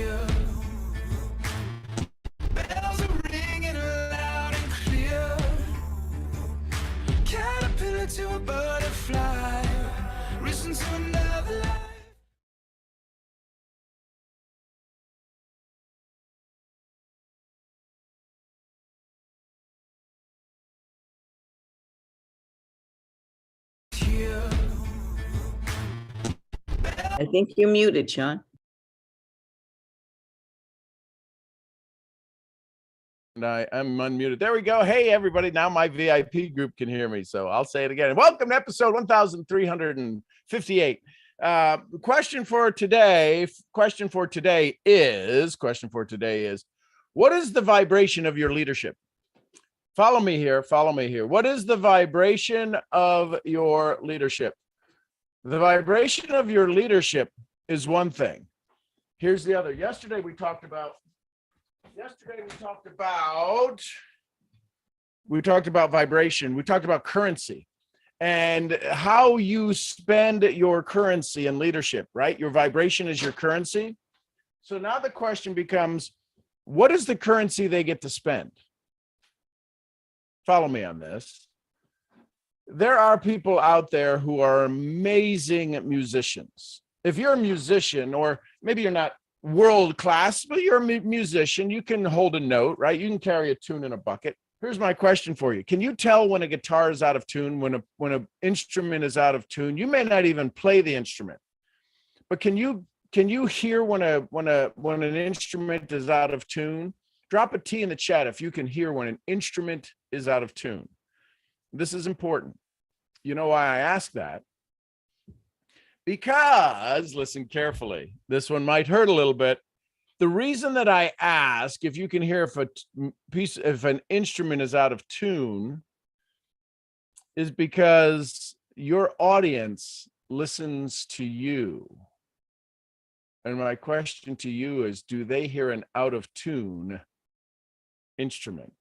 here. Bells are ringing loud and clear. Caterpillar to a butterfly, risen to another life. Here. I think you're muted, Sean. And I am unmuted. There we go. Hey, everybody. Now my VIP group can hear me. So I'll say it again. Welcome to episode 1358. Question for today is, what is the vibration of your leadership? Follow me here. What is the vibration of your leadership? The vibration of your leadership is one thing. Here's the other. Yesterday we talked about vibration. We talked about currency and how you spend your currency in leadership, right? Your vibration is your currency. So now the question becomes, what is the currency they get to spend? Follow me on this. There are people out there who are amazing musicians. If you're a musician, or maybe you're not world class, but you're a musician, you can hold a note, right? You can carry a tune in a bucket. Here's my question for you. Can you tell when a guitar is out of tune, when an instrument is out of tune? You may not even play the instrument, but can you hear when an instrument is out of tune? Drop a T in the chat if you can hear when an instrument is out of tune. This is important. You know why I ask that? Because, listen carefully, this one might hurt a little bit. The reason that I ask if you can hear if an instrument is out of tune is because your audience listens to you. And my question to you is, do they hear an out of tune instrument?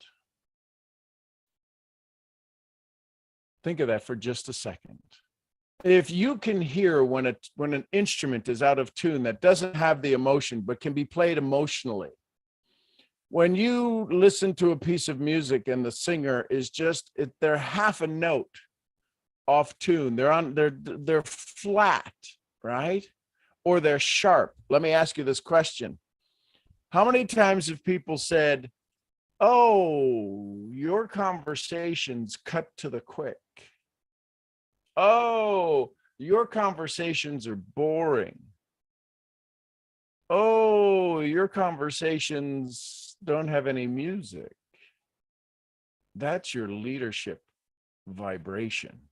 Think of that for just a second. If you can hear when an instrument is out of tune, that doesn't have the emotion, but can be played emotionally. When you listen to a piece of music and the singer is they're half a note off tune, they're flat, right? Or they're sharp. Let me ask you this question. How many times have people said, "Oh, your conversations cut to the quick. Oh, your conversations are boring. Oh, your conversations don't have any music"? That's your leadership vibration.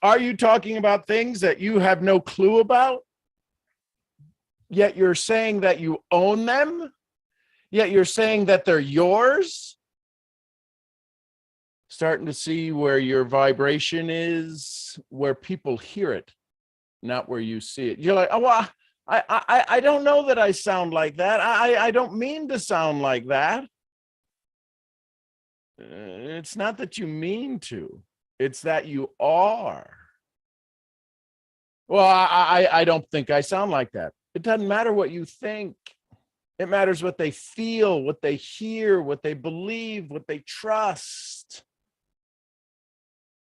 Are you talking about things that you have no clue about? Yet you're saying that you own them? Yet you're saying that they're yours? Starting to see where your vibration is, where people hear it, not where you see it. You're like, "Oh, well, I don't know that I sound like that. I don't mean to sound like that." It's not that you mean to. It's that you are. Well, I don't think I sound like that. It doesn't matter what you think. It matters what they feel, what they hear, what they believe, what they trust.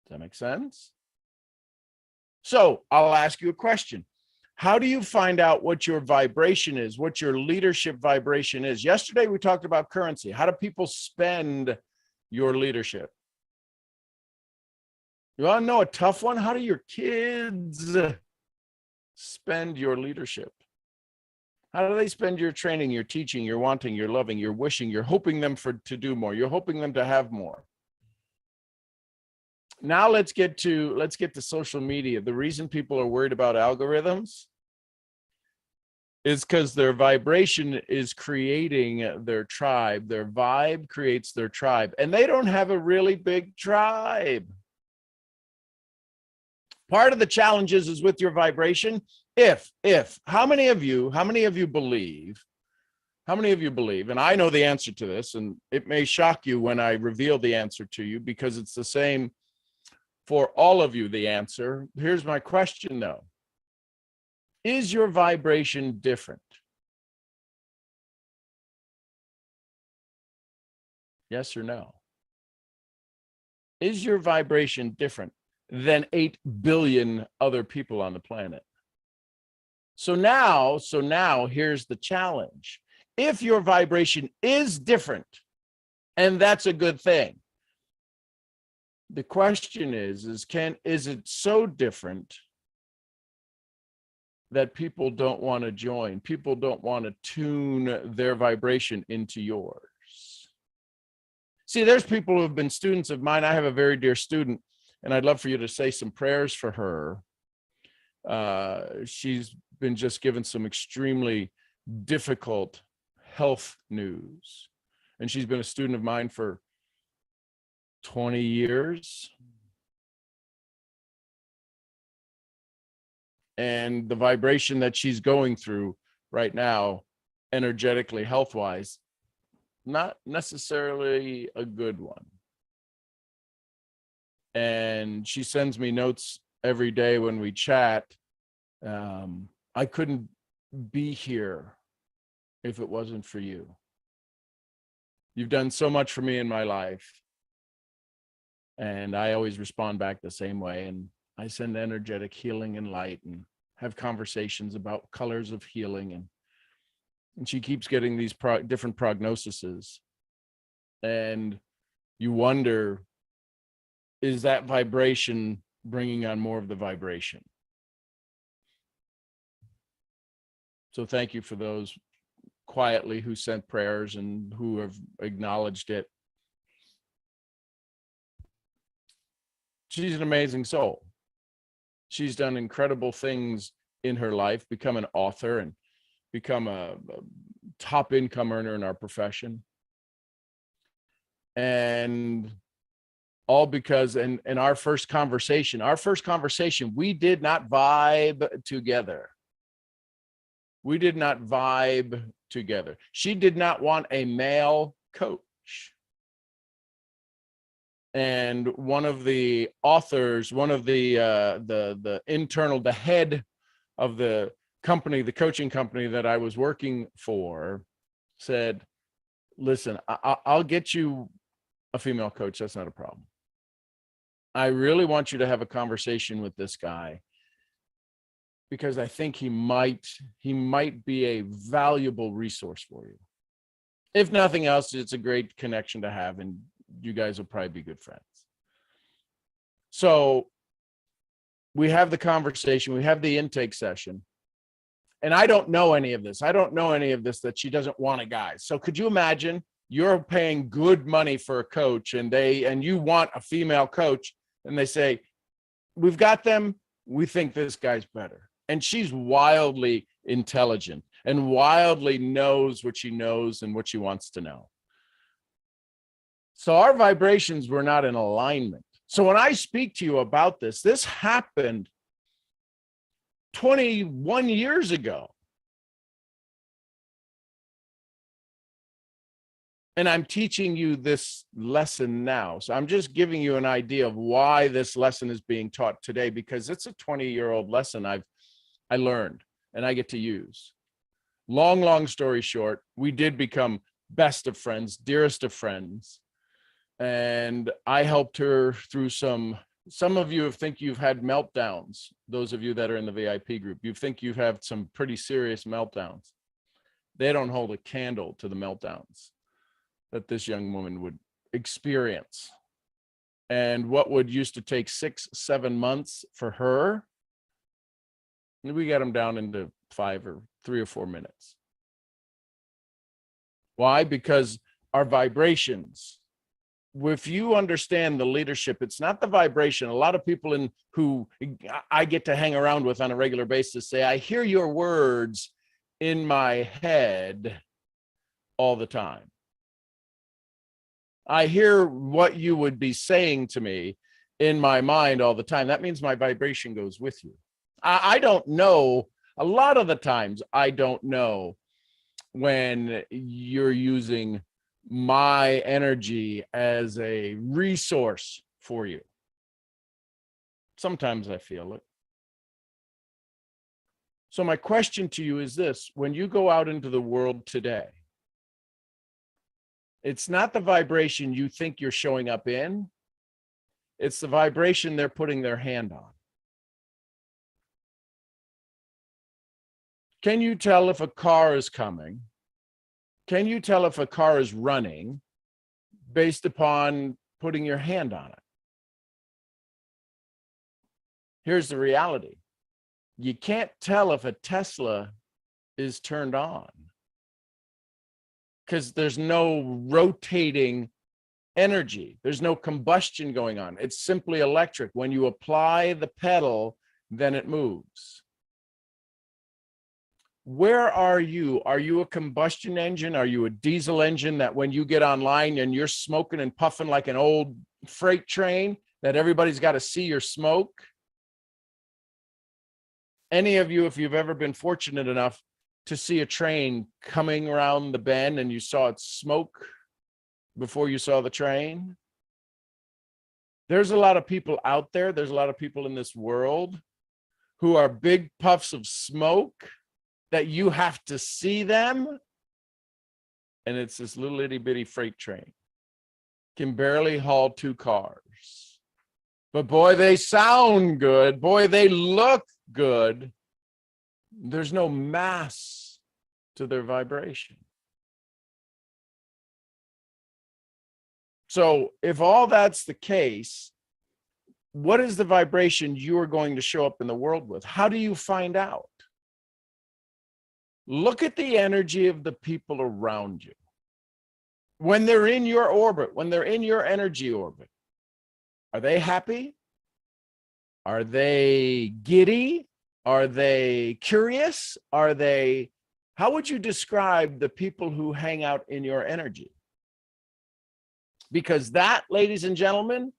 Does that make sense? So I'll ask you a question. How do you find out what your vibration is, what your leadership vibration is? Yesterday, we talked about currency. How do people spend your leadership? You want to know a tough one? How do your kids spend your leadership? How do they spend your training, your teaching, your wanting, your loving, your wishing, you're hoping them to do more, you're hoping them to have more? Now let's get to social media. The reason people are worried about algorithms is because their vibration is creating their tribe. Their vibe creates their tribe, and they don't have a really big tribe. Part of the challenges is with your vibration. How many of you believe, and I know the answer to this, and it may shock you when I reveal the answer to you because it's the same for all of you, the answer. Here's my question though. Is your vibration different? Yes or no? Is your vibration different than 8 billion other people on the planet? So now here's the challenge. If your vibration is different, and that's a good thing, the question is it so different that people don't want to join? People don't want to tune their vibration into yours. See, there's people who have been students of mine. I have a very dear student, and I'd love for you to say some prayers for her. She's been just given some extremely difficult health news, and she's been a student of mine for 20 years. And the vibration that she's going through right now, energetically, health-wise, not necessarily a good one. And she sends me notes every day when we chat. I couldn't be here if it wasn't for you. You've done so much for me in my life. And I always respond back the same way. And I send energetic healing and light and have conversations about colors of healing. And she keeps getting these different prognoses. And you wonder, is that vibration bringing on more of the vibration? So thank you for those quietly who sent prayers and who have acknowledged it. She's an amazing soul. She's done incredible things in her life, become an author and become a top income earner in our profession. And all because in our first conversation, we did not vibe together. We did not vibe together. She did not want a male coach. And one of the authors, one of the head of the company, the coaching company that I was working for, said, listen, I'll get you a female coach. That's not a problem. I really want you to have a conversation with this guy, because I think he might be a valuable resource for you. If nothing else, it's a great connection to have, and you guys will probably be good friends. So we have the conversation, we have the intake session, and I don't know any of this. I don't know any of this, that she doesn't want a guy. So could you imagine you're paying good money for a coach, and you want a female coach, and they say, we've got them, we think this guy's better. And she's wildly intelligent and wildly knows what she knows and what she wants to know. So our vibrations were not in alignment. So when I speak to you about this happened 21 years ago. And I'm teaching you this lesson now. So I'm just giving you an idea of why this lesson is being taught today, because it's a 20-year-old lesson I learned and I get to use. Long story short, we did become best of friends, dearest of friends. And I helped her through some of you think you've had meltdowns. Those of you that are in the VIP group, you think you've had some pretty serious meltdowns. They don't hold a candle to the meltdowns that this young woman would experience. And what would used to take 6-7 months for her, we got them down into 3 or 4 minutes. Why? Because our vibrations, if you understand the leadership, it's not the vibration. A lot of people who I get to hang around with on a regular basis say, I hear your words in my head all the time. I hear what you would be saying to me in my mind all the time. That means my vibration goes with you. I don't know. A lot of the times, I don't know when you're using my energy as a resource for you. Sometimes I feel it. So my question to you is this: when you go out into the world today, it's not the vibration you think you're showing up in, it's the vibration they're putting their hand on. Can you tell if a car is coming? Can you tell if a car is running based upon putting your hand on it? Here's the reality. You can't tell if a Tesla is turned on because there's no rotating energy. There's no combustion going on. It's simply electric. When you apply the pedal, then it moves. Where are you? Are you a combustion engine? Are you a diesel engine that when you get online and you're smoking and puffing like an old freight train, that everybody's got to see your smoke? Any of you, if you've ever been fortunate enough to see a train coming around the bend and you saw it smoke before you saw the train? There's a lot of people out there. There's a lot of people in this world who are big puffs of smoke that you have to see them. And it's this little itty bitty freight train. Can barely haul 2 cars. But boy, they sound good. Boy, they look good. There's no mass to their vibration. So if all that's the case, what is the vibration you are going to show up in the world with? How do you find out? Look at the energy of the people around you. When they're in your orbit, when they're in your energy orbit, are they happy? Are they giddy? Are they curious? How would you describe the people who hang out in your energy? Because that, ladies and gentlemen,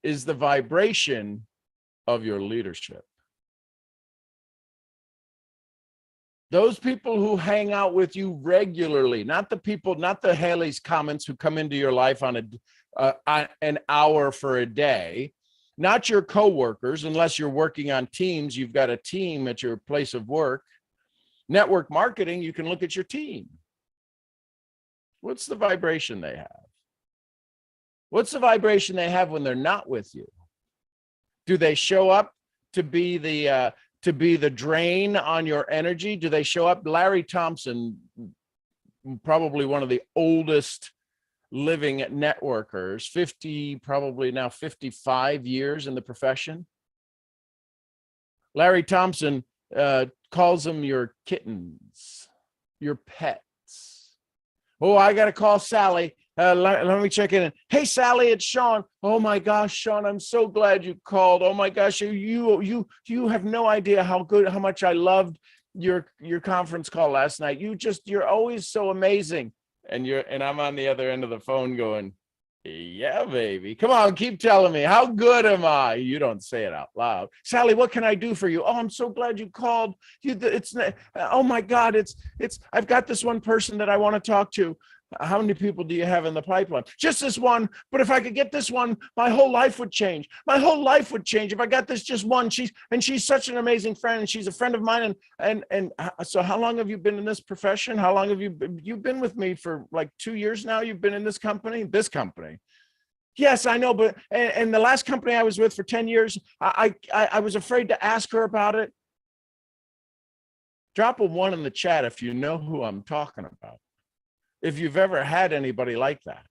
is the vibration of your leadership. Those people who hang out with you regularly, not the Haley's Comments who come into your life on an hour for a day, not your coworkers, unless you're working on teams, you've got a team at your place of work. Network marketing, you can look at your team. What's the vibration they have? What's the vibration they have when they're not with you? Do they show up to be the drain on your energy? Do they show up? Larry Thompson, probably one of the oldest living networkers, probably now 55 years in the profession. Larry Thompson calls them your kittens, your pets. Oh, I got to call Sally. Let me check in. Hey, Sally, it's Sean. Oh my gosh, Sean, I'm so glad you called. Oh my gosh, you have no idea how much I loved your conference call last night. You're always so amazing. And I'm on the other end of the phone going, yeah, baby. Come on, keep telling me. How good am I? You don't say it out loud. Sally, what can I do for you? Oh, I'm so glad you called. Oh my God, I've got this one person that I want to talk to. How many people do you have in the pipeline? Just this one. But if I could get this one, my whole life would change. My whole life would change if I got this just one. She's such an amazing friend, and she's a friend of mine. And so, how long have you been in this profession? How long have you've been with me for like 2 years now? You've been in this company. Yes, I know. But and the last company I was with for 10 years, I was afraid to ask her about it. Drop a 1 in the chat if you know who I'm talking about. If you've ever had anybody like that.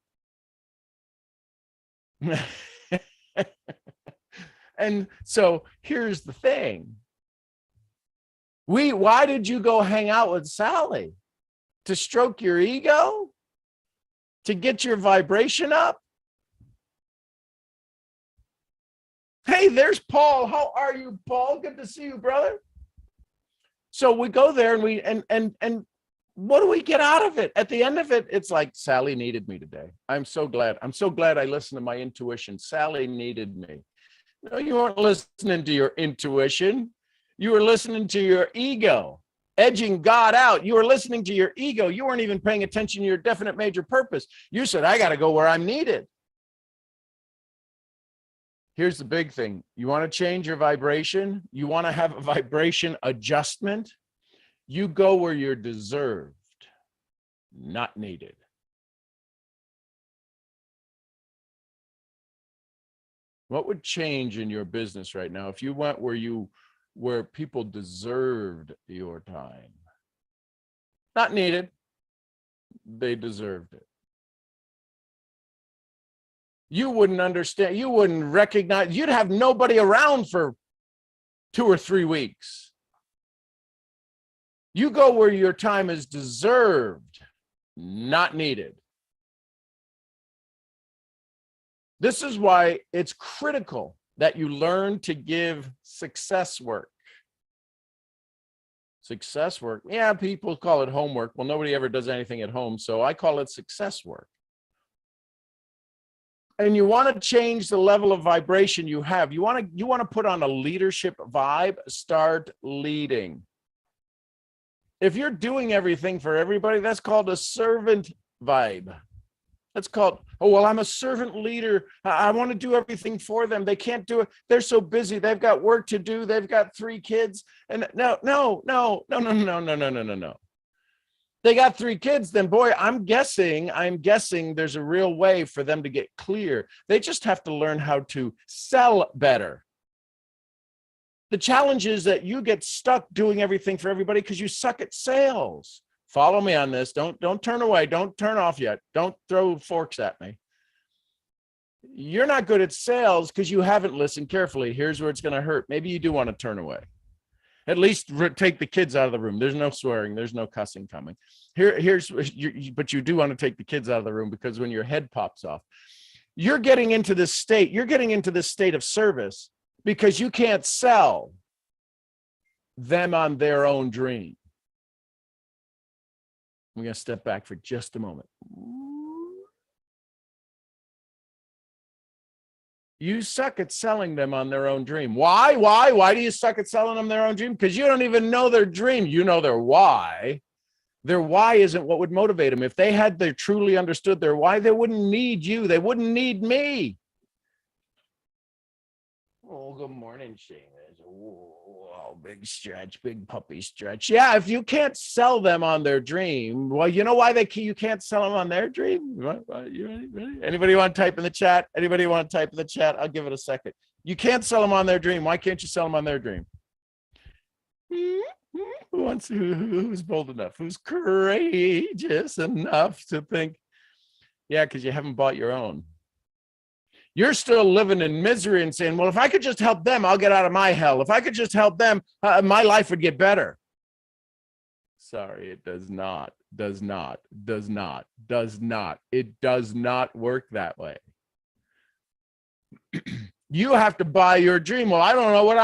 And so here's the thing. Why did you go hang out with Sally? To stroke your ego? To get your vibration up? Hey, there's Paul. How are you, Paul? Good to see you, brother. So we go there and what do we get out of it? At the end of it, it's like, Sally needed me today. I'm so glad. I'm so glad I listened to my intuition. Sally needed me. No, you weren't listening to your intuition. You were listening to your ego, edging God out. You were listening to your ego. You weren't even paying attention to your definite major purpose. You said, I got to go where I'm needed. Here's the big thing. You want to change your vibration? You want to have a vibration adjustment? You go where you're deserved, not needed. What would change in your business right now if you went where people deserved your time? Not needed. They deserved it. You wouldn't understand. You wouldn't recognize. You'd have nobody around for 2 or 3 weeks. You go where your time is deserved, not needed. This is why it's critical that you learn to give success work. Success work. Yeah, people call it homework. Well, nobody ever does anything at home, so I call it success work. And you want to change the level of vibration you have. You want to put on a leadership vibe, start leading. If you're doing everything for everybody, that's called a servant vibe. That's called, oh, well, I'm a servant leader. I want to do everything for them. They can't do it. They're so busy. They've got work to do. They've got 3 kids. And no. They got 3 kids, then boy, I'm guessing there's a real way for them to get clear. They just have to learn how to sell better. The challenge is that you get stuck doing everything for everybody because you suck at sales. Follow me on this. Don't turn away. Don't turn off yet. Don't throw forks at me. You're not good at sales because you haven't listened carefully. Here's where it's going to hurt. Maybe you do want to turn away. At least take the kids out of the room. There's no swearing. There's no cussing coming. But you do want to take the kids out of the room because when your head pops off, you're getting into this state. You're getting into this state of service because you can't sell them on their own dream. I'm going to step back for just a moment. You suck at selling them on their own dream. Why? Why do you suck at selling them their own dream? Because you don't even know their dream. You know their why. Their why isn't what would motivate them. If they had truly understood their why, they wouldn't need you. They wouldn't need me. Oh, good morning, Seamus. Oh, big stretch, big puppy stretch. Yeah, if you can't sell them on their dream, well, you know why you can't sell them on their dream? You ready? Anybody want to type in the chat? Anybody want to type in the chat? I'll give it a second. You can't sell them on their dream. Why can't you sell them on their dream? Who's bold enough? Who's courageous enough to think, yeah, because you haven't bought your own. You're still living in misery and saying, well, if I could just help them, I'll get out of my hell. If I could just help them, my life would get better. Sorry, it does not. It does not work that way. You have to buy your dream. Well, I don't know what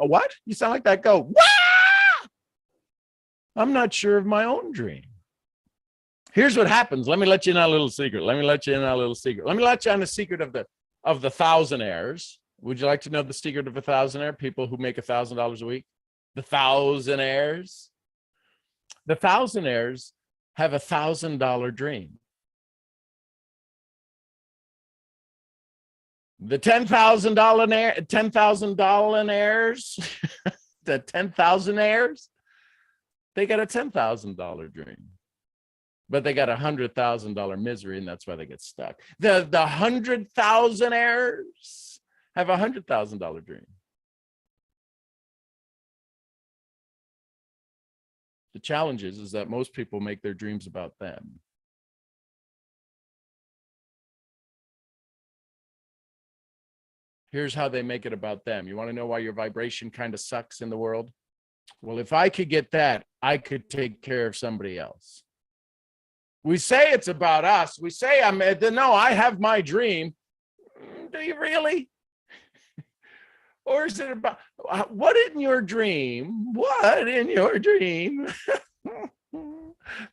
what? You sound like that. Go, wah! I'm not sure of my own dream. Here's what happens. Let me let you in on a little secret. Let me let you in on the secret of the thousandaires. Would you like to know the secret of a thousandaire? People who make $1,000 a week. The thousandaires. The thousandaires have $1,000 dream. The $10,000 the 10,000aires, they got a $10,000 dream. But they got $100,000 misery, and that's why they get stuck. The 100,000aires have a $100,000 dream. The challenge is that most people make their dreams about them. Here's how they make it about them. You want to know why your vibration kind of sucks in the world? Well, if I could get that, I could take care of somebody else. We say it's about us. We say, no, I have my dream. Do you really? Or is it about, what in your dream? What in your dream?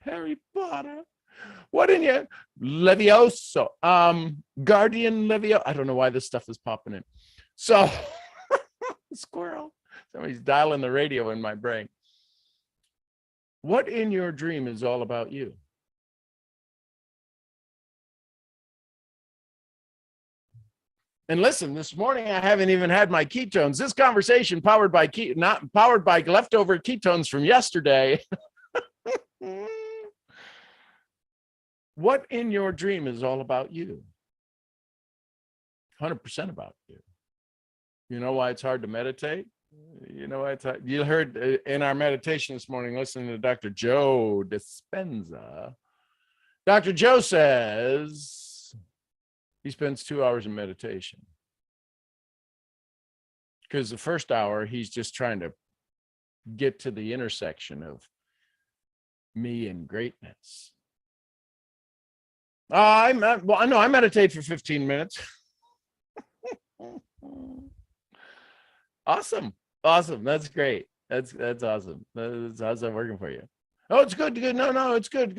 Harry Potter. What in your Levioso? Guardian Levioso. I don't know why this stuff is popping in. So, squirrel. Somebody's dialing the radio in my brain. What in your dream is all about you? And listen, this morning I haven't even had my ketones. This conversation powered by not powered by leftover ketones from yesterday. What in your dream is all about you? 100% about you. You know why it's hard to meditate? You know why it's hard? You heard in our meditation this morning, listening to Dr. Joe Dispenza. Dr. Joe says he spends 2 hours in meditation. Because the first hour, he's just trying to get to the intersection of me and greatness. I meditate for 15 minutes. Awesome. That's great. That's awesome. How's that working for you? Oh, it's good. No, it's good.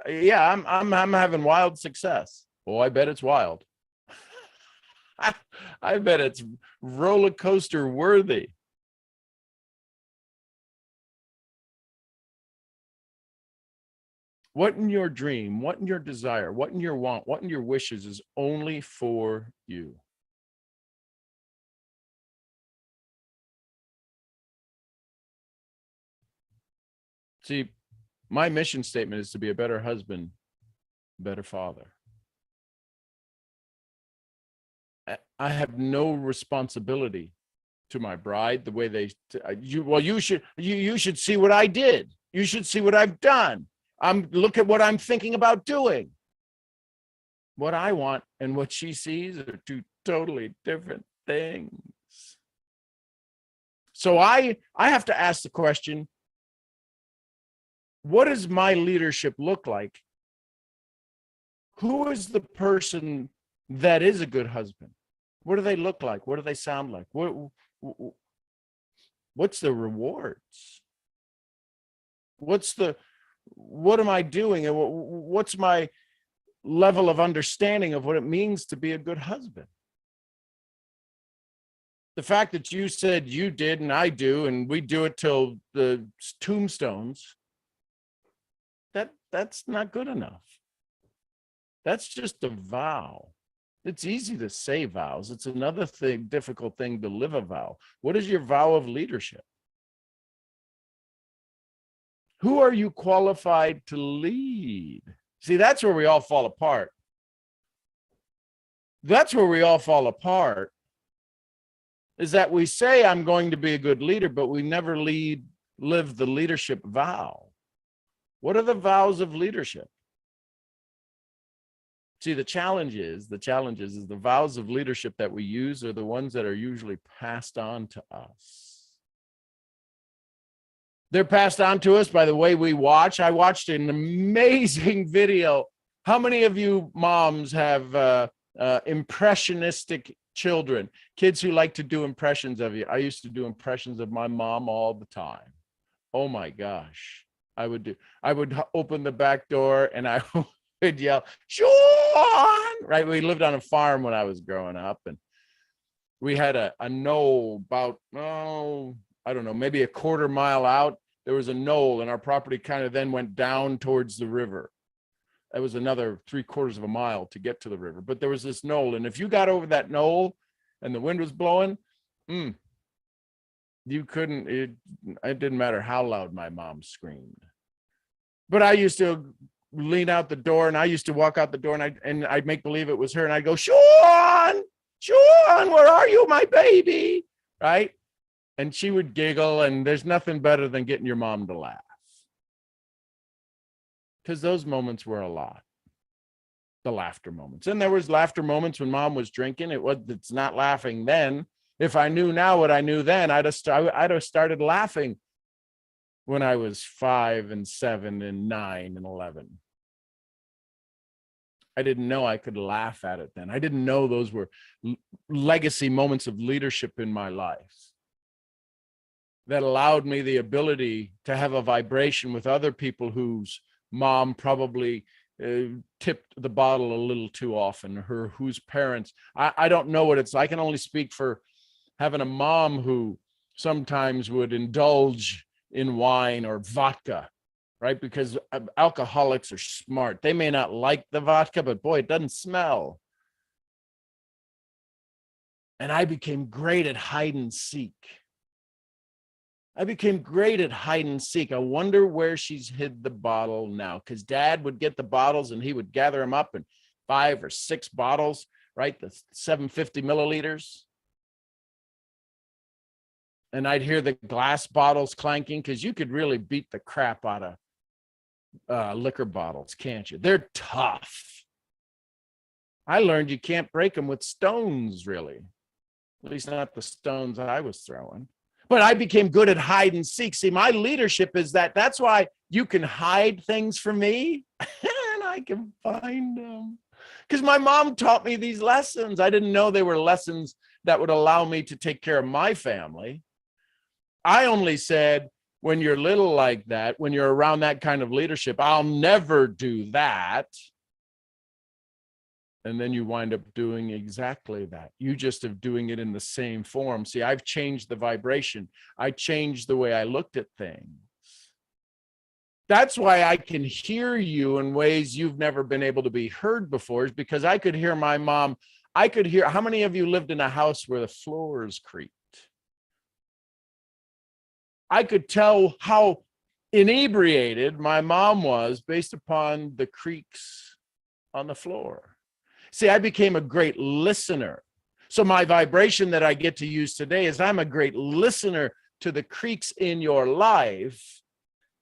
Yeah, I'm having wild success. Oh, I bet it's wild. I bet it's roller coaster worthy. What in your dream, what in your desire, what in your want, what in your wishes is only for you? See, my mission statement is to be a better husband, better father. I have no responsibility to my bride the way you should see what I did. You should see what I've done. Look at what I'm thinking about doing. What I want and what she sees are two totally different things. So I have to ask the question, what does my leadership look like? Who is the person that is a good husband? What do they look like? What do they sound like? What's the rewards? What am I doing? And what's my level of understanding of what it means to be a good husband? The fact that you said you did and I do, and we do it till the tombstones, that's not good enough. That's just a vow. It's easy to say vows. It's another difficult thing to live a vow. What is your vow of leadership? Who are you qualified to lead? See, that's where we all fall apart. That's where we all fall apart, is that we say I'm going to be a good leader, but we never live the leadership vow. What are the vows of leadership? See, the challenge is the vows of leadership that we use are the ones that are usually passed on to us. They're passed on to us by the way we watch. I watched an amazing video. How many of you moms have impressionistic children, kids who like to do impressions of you? I used to do impressions of my mom all the time. Oh my gosh. I would open the back door and I would yell, Sean, right? We lived on a farm when I was growing up, and we had a knoll about, I don't know, maybe a quarter mile out. There was a knoll, and our property kind of then went down towards the river. That was another 3/4 of a mile to get to the river. But there was this knoll, and if you got over that knoll and the wind was blowing, you couldn't, it didn't matter how loud my mom screamed. But I used to lean out the door, and I used to walk out the door, and I'd make believe it was her, and I'd go, Sean, where are you, my baby? Right? And she would giggle, and there's nothing better than getting your mom to laugh. Because those moments were a lot. The laughter moments. And there was laughter moments when mom was drinking. It's not laughing then. If I knew now what I knew then, I'd have started laughing when I was 5 and 7 and 9 and 11. I didn't know I could laugh at it then. I didn't know those were legacy moments of leadership in my life that allowed me the ability to have a vibration with other people whose mom probably tipped the bottle a little too often, whose parents, I don't know what it's, I can only speak for having a mom who sometimes would indulge in wine or vodka, right? Because alcoholics are smart. They may not like the vodka, but boy, it doesn't smell. And I became great at hide and seek. I became great at hide and seek. I wonder where she's hid the bottle now, because Dad would get the bottles and he would gather them up in 5 or 6 bottles, right? The 750 milliliters. And I'd hear the glass bottles clanking, because you could really beat the crap out of liquor bottles, can't you? They're tough. I learned you can't break them with stones, really. At least not the stones I was throwing. But I became good at hide and seek. See, my leadership is that's why you can hide things from me and I can find them. Because my mom taught me these lessons. I didn't know they were lessons that would allow me to take care of my family. I only said, when you're little like that, when you're around that kind of leadership, I'll never do that. And then you wind up doing exactly that. You just are doing it in the same form. See, I've changed the vibration. I changed the way I looked at things. That's why I can hear you in ways you've never been able to be heard before, is because I could hear my mom. I could hear, how many of you lived in a house where the floors creaked? I could tell how inebriated my mom was based upon the creaks on the floor. See, I became a great listener. So my vibration that I get to use today is I'm a great listener to the creaks in your life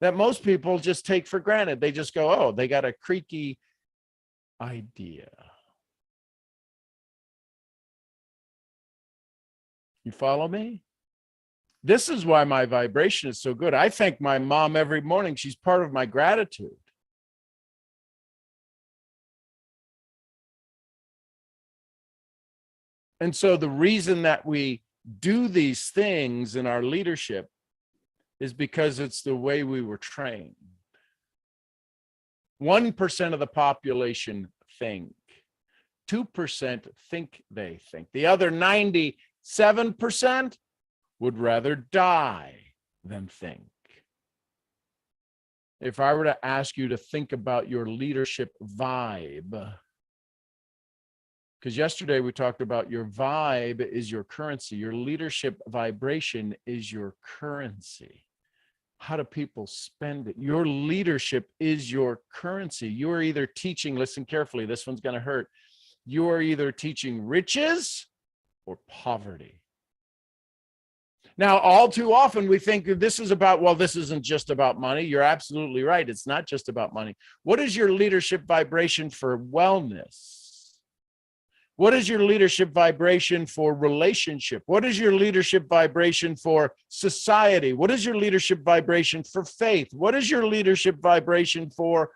that most people just take for granted. They just go, oh, they got a creaky idea. You follow me? This is why my vibration is so good. I thank my mom every morning. She's part of my gratitude. And so the reason that we do these things in our leadership is because it's the way we were trained. 1% of the population think. 2% think they think. The other 97% would rather die than think. If I were to ask you to think about your leadership vibe, because yesterday we talked about your vibe is your currency. Your leadership vibration is your currency. How do people spend it? Your leadership is your currency. You are either teaching, listen carefully, this one's going to hurt. You are either teaching riches or poverty. Now, all too often we think this is about, well, this isn't just about money. You're absolutely right. It's not just about money. What is your leadership vibration for wellness? What is your leadership vibration for relationship? What is your leadership vibration for society? What is your leadership vibration for faith? What is your leadership vibration for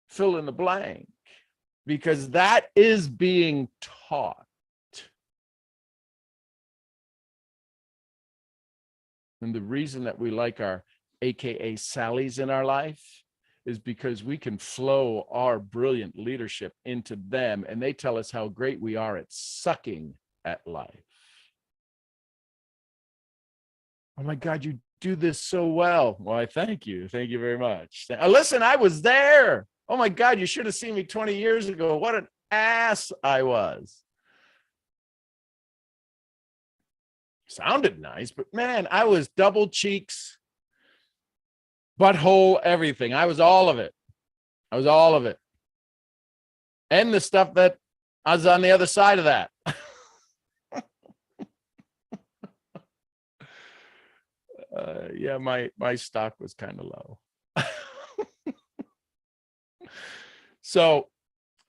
fill in the blank? Because that is being taught. And the reason that we like our AKA Sallys in our life is because we can flow our brilliant leadership into them, and they tell us how great we are at sucking at life. Oh my God, you do this so well. Well, I thank you. Thank you very much. Listen, I was there. Oh my God, you should have seen me 20 years ago. What an ass I was. Sounded nice, but man, I was double cheeks, butthole, everything. I was all of it. I was all of it. And the stuff that I was on the other side of that. Yeah, my stock was kind of low. So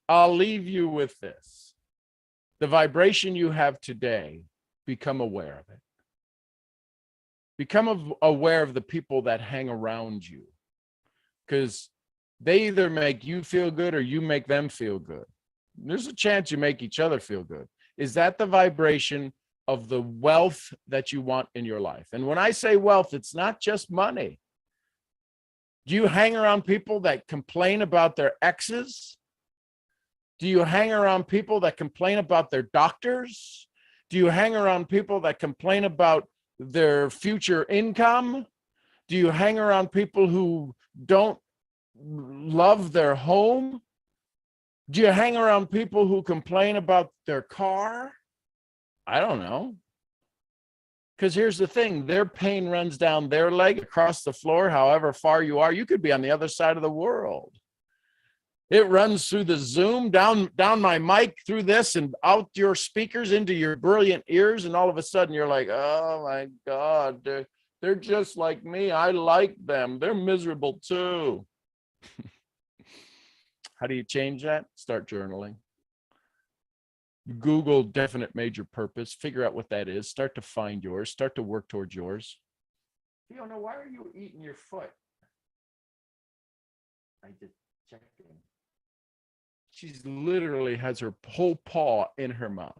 I'll leave you with this. The vibration you have today, become aware of it. Become aware of the people that hang around you, because they either make you feel good or you make them feel good. There's a chance you make each other feel good. Is that the vibration of the wealth that you want in your life? And when I say wealth, it's not just money. Do you hang around people that complain about their exes? Do you hang around people that complain about their doctors? Do you hang around people that complain about their future income? Do you hang around people who don't love their home? Do you hang around people who complain about their car? I don't know. Because here's the thing, their pain runs down their leg across the floor, however far you are. You could be on the other side of the world. It runs through the Zoom, down my mic, through this, and out your speakers into your brilliant ears. And all of a sudden you're like, oh my God, they're just like me. I like them. They're miserable too. How do you change that? Start journaling. Google definite major purpose, figure out what that is, start to find yours, start to work towards yours. Fiona, why are you eating your foot? I just checked in. She literally has her whole paw in her mouth.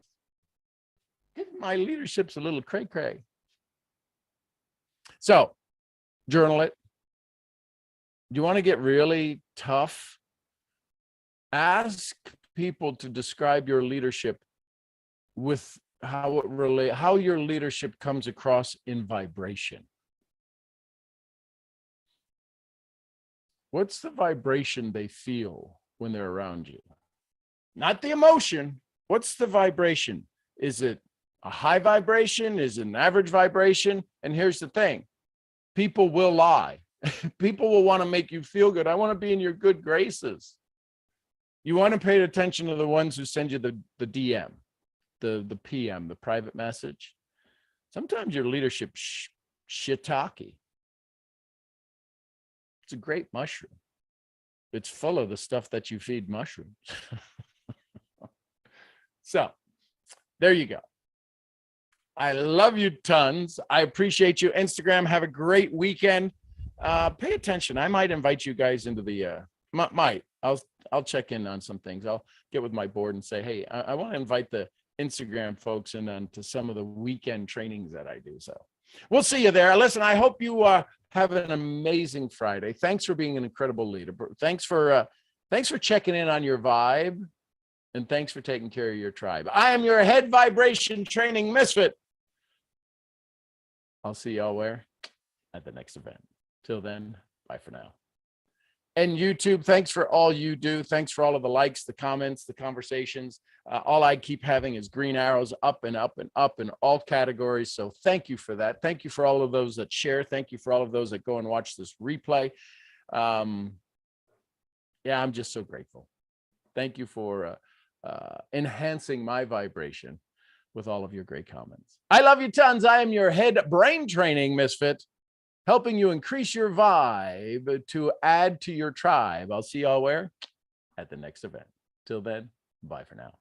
My leadership's a little cray-cray. So, journal it. Do you want to get really tough? Ask people to describe your leadership with how your leadership comes across in vibration. What's the vibration they feel when they're around you? Not the emotion. What's the vibration? Is it a high vibration? Is it an average vibration? And here's the thing. People will lie. People will want to make you feel good. I want to be in your good graces. You want to pay attention to the ones who send you the DM, the PM, the private message. Sometimes your leadership shiitake. It's a great mushroom. It's full of the stuff that you feed mushrooms. So there you go. I love you tons. I appreciate you. Instagram, have a great weekend. Pay attention. I might invite you guys into the, I'll check in on some things. I'll get with my board and say, hey, I want to invite the Instagram folks in on to some of the weekend trainings that I do. So we'll see you there. Listen, I hope you have an amazing Friday. Thanks for being an incredible leader. Thanks for checking in on your vibe, and thanks for taking care of your tribe. I am your head vibration training misfit. I'll see y'all where? At the next event. Till then, bye for now. And YouTube, thanks for all you do. Thanks for all of the likes, the comments, the conversations. All I keep having is green arrows up and up and up in all categories. So thank you for that. Thank you for all of those that share. Thank you for all of those that go and watch this replay. Yeah, I'm just so grateful. Thank you for enhancing my vibration with all of your great comments. I love you tons. I am your head brain training misfit, helping you increase your vibe to add to your tribe. I'll see y'all where? At the next event. Till then, bye for now.